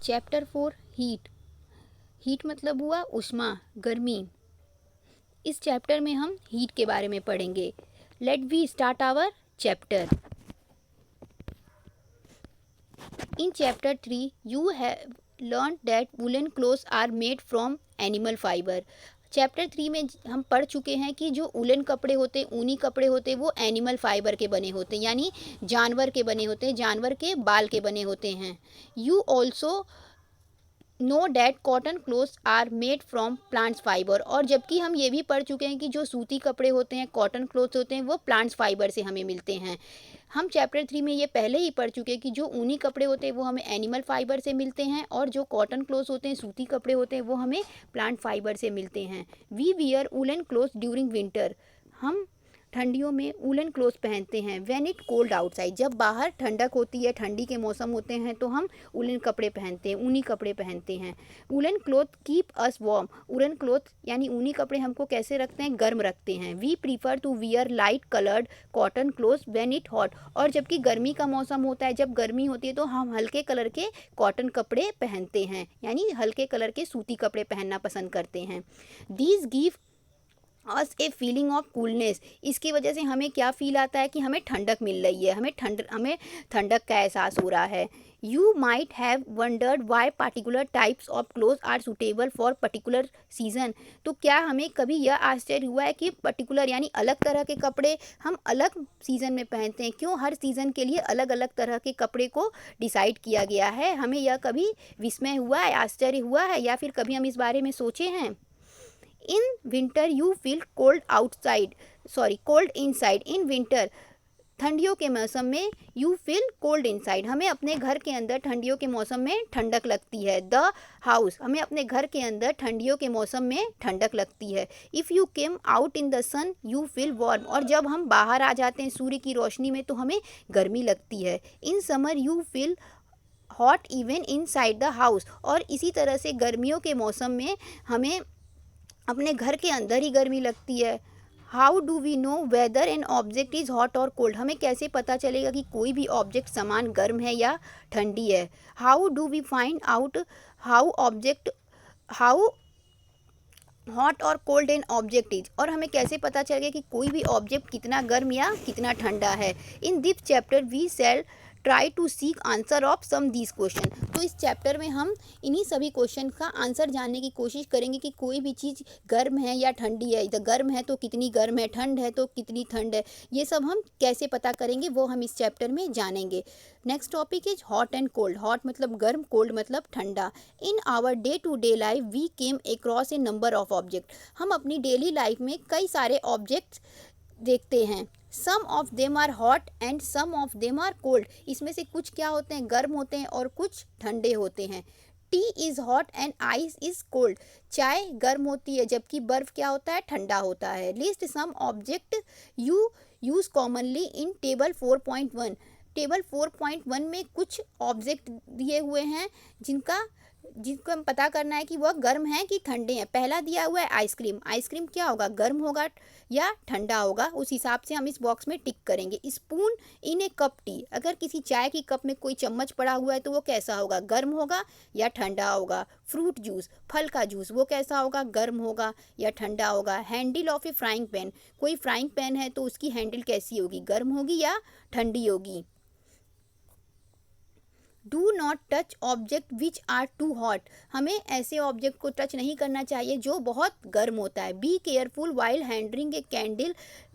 Chapter 4 heat. Heat मतलब हुआ उष्मा, गर्मी। इस चैप्टर में हम हीट के बारे में पढ़ेंगे। Let we start our chapter. In chapter 3 you have learn that woollen clothes are made from animal fibre. Chapter 3 में हम पढ़ चुके हैं कि जो उलन कपड़े होते हैं, ऊनी कपड़े होते हैं, वो एनिमल फाइबर के बने होते हैं, यानी जानवर के बने होते हैं, जानवर के बाल के बने होते हैं। You also know that cotton clothes are made from plants fibre. और जबकि हम ये भी पढ़ चुके हैं कि जो सूती कपड़े होते हैं, कॉटन क्लोथ्स होते हैं, वो प्लांट्स फाइबर से हमें मिलते हैं। हम चैप्टर 3 में ये पहले ही पढ़ चुके हैं कि जो ऊनी कपड़े होते हैं वो हमें एनिमल फाइबर से मिलते हैं, और जो कॉटन क्लोथ्स होते हैं, सूती कपड़े होते हैं, वो हमें प्लांट फाइबर से मिलते हैं। We wear woollen clothes during winter. हम ठंडियों में वुलन क्लोथ्स पहनते हैं। व्हेन इट कोल्ड आउटसाइड, जब बाहर ठंडक होती है, ठंडी के मौसम होते हैं, तो हम वुलन कपड़े पहनते हैं, ऊनी कपड़े पहनते हैं। Woollen cloth keep us warm. Woollen cloth यानी ऊनी कपड़े हमको कैसे रखते हैं? गर्म रखते हैं। We prefer to wear light coloured cotton clothes when it hot. और जबकि गर्मी का मौसम होता है, जब गर्मी होती है, तो हम हल्के कलर के कॉटन कपड़े पहनते हैं, यानी हल्के कलर के सूती कपड़े पहनना पसंद करते हैं। These give us a feeling of coolness. इसकी वजह से हमें क्या फील आता है कि हमें ठंडक मिल रही है, हमें ठंडक का एहसास हो रहा है। You might have wondered why particular types of cloth are suitable for particular season. तो क्या हमें कभी यह आश्चर्य हुआ है कि पर्टिकुलर यानी अलग तरह के कपड़े हम अलग सीज़न में पहनते हैं? क्यों हर सीज़न के लिए अलग अलग तरह के कपड़े को डिसाइड किया गया है? हमें यह कभी विस्मय हुआ है, आश्चर्य हुआ है, या फिर कभी हम इस बारे में सोचे हैं? In winter you feel cold inside. In winter, ठंडियों के मौसम में, यू फील कोल्ड इनसाइड, हमें अपने घर के अंदर ठंडियों के मौसम में ठंडक लगती है। द हाउस, हमें अपने घर के अंदर ठंडियों के मौसम में ठंडक लगती है। If you came out in the sun you feel warm. और जब हम बाहर आ जाते हैं सूर्य की रोशनी में, तो हमें गर्मी लगती है। In summer you feel hot even in side the house. और इसी तरह से गर्मियों के मौसम में हमें अपने घर के अंदर ही गर्मी लगती है। How do we know whether an object is hot or cold. हमें कैसे पता चलेगा कि कोई भी ऑब्जेक्ट समान गर्म है या ठंडी है? How do we find out how hot or cold an object is. और हमें कैसे पता चलेगा कि कोई भी ऑब्जेक्ट कितना गर्म या कितना ठंडा है? In this chapter we shall try to seek answer of some these question. तो इस चैप्टर में हम इन्हीं सभी क्वेश्चन का आंसर जानने की कोशिश करेंगे कि कोई भी चीज़ गर्म है या ठंडी है, इधर गर्म है तो कितनी गर्म है, ठंड है तो कितनी ठंड है। ये सब हम कैसे पता करेंगे, वो हम इस चैप्टर में जानेंगे। Next topic is hot and cold. Hot मतलब गर्म, कोल्ड मतलब ठंडा। In our day to day life we came across a number of object. हम अपनी डेली लाइफ में कई सारे ऑब्जेक्ट्स देखते हैं। Some of them are hot and some of them are cold. इसमें से कुछ क्या होते हैं? गर्म होते हैं और कुछ ठंडे होते हैं। T is hot and ice is cold. चाय गर्म होती है, जबकि बर्फ़ क्या होता है? ठंडा होता है। List some object you use commonly in table 4.1। Table 4.1 में कुछ ऑब्जेक्ट दिए हुए हैं जिनको हम पता करना है कि वह गर्म हैं कि ठंडे हैं। पहला दिया हुआ है आइसक्रीम। आइसक्रीम क्या होगा? गर्म होगा या ठंडा होगा? उस हिसाब से हम इस बॉक्स में टिक करेंगे। Spoon in A cup T. अगर किसी चाय की कप में कोई चम्मच पड़ा हुआ है तो वो कैसा होगा? गर्म होगा या ठंडा होगा? फ्रूट जूस, फल का जूस, वो कैसा होगा? गर्म होगा या ठंडा होगा? Handle of A frying pan. कोई फ्राइंग पैन है तो उसकी हैंडल कैसी होगी? गर्म होगी या ठंडी होगी? Do not touch object which are too hot. हमें ऐसे ऑब्जेक्ट को टच नहीं करना चाहिए जो बहुत गर्म होता है। Be careful while handling a candle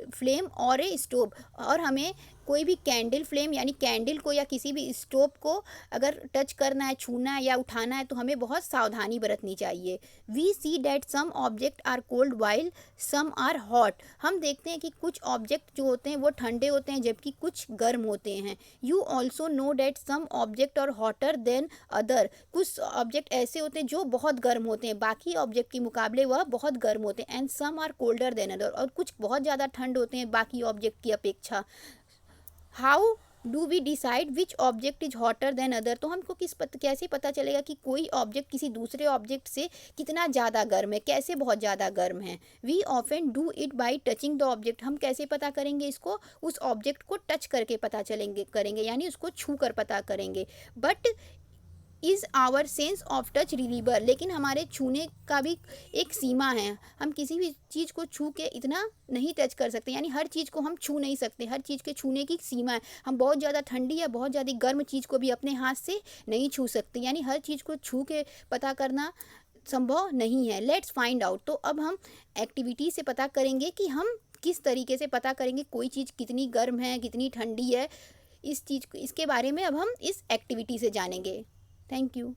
flame और ए स्टोव। और हमें कोई भी कैंडल फ्लेम यानी कैंडल को या किसी भी स्टोव को अगर टच करना है, छूना है या उठाना है, तो हमें बहुत सावधानी बरतनी चाहिए। We see that some object are cold while some are hot. हम देखते हैं कि कुछ ऑब्जेक्ट जो होते हैं वो ठंडे होते हैं, जबकि कुछ गर्म होते हैं। You also know that some object are hotter than other. कुछ ऑब्जेक्ट ऐसे होते हैं जो बहुत गर्म होते हैं, बाकी ऑब्जेक्ट के मुकाबले वह बहुत गर्म होते हैं। And some are colder than other. और कुछ बहुत ज़्यादा ठंड होते हैं बाकी ऑब्जेक्ट की अपेक्षा। How do we decide which object is hotter than other. तो हमको कैसे पता चलेगा कि कोई ऑब्जेक्ट किसी दूसरे ऑब्जेक्ट से कितना ज़्यादा गर्म है, कैसे बहुत ज़्यादा गर्म है? We often do it by touching the object. हम कैसे पता करेंगे इसको? उस ऑब्जेक्ट को टच करके पता करेंगे, यानी उसको छू कर पता करेंगे। But is our sense of touch रिलीवर, लेकिन हमारे छूने का भी एक सीमा है। हम किसी भी चीज़ को छू के इतना नहीं टच कर सकते, यानी हर चीज़ को हम छू नहीं सकते, हर चीज़ के छूने की सीमा है। हम बहुत ज़्यादा ठंडी या बहुत ज़्यादा गर्म चीज़ को भी अपने हाथ से नहीं छू सकते, यानी हर चीज़ को छू के पता करना संभव नहीं है। Let's find out. तो अब हम एक्टिविटी से पता करेंगे कि हम किस तरीके से पता करेंगे कोई चीज़ कितनी गर्म है, कितनी ठंडी है। इसके बारे में अब हम इस एक्टिविटी से जानेंगे। Thank you.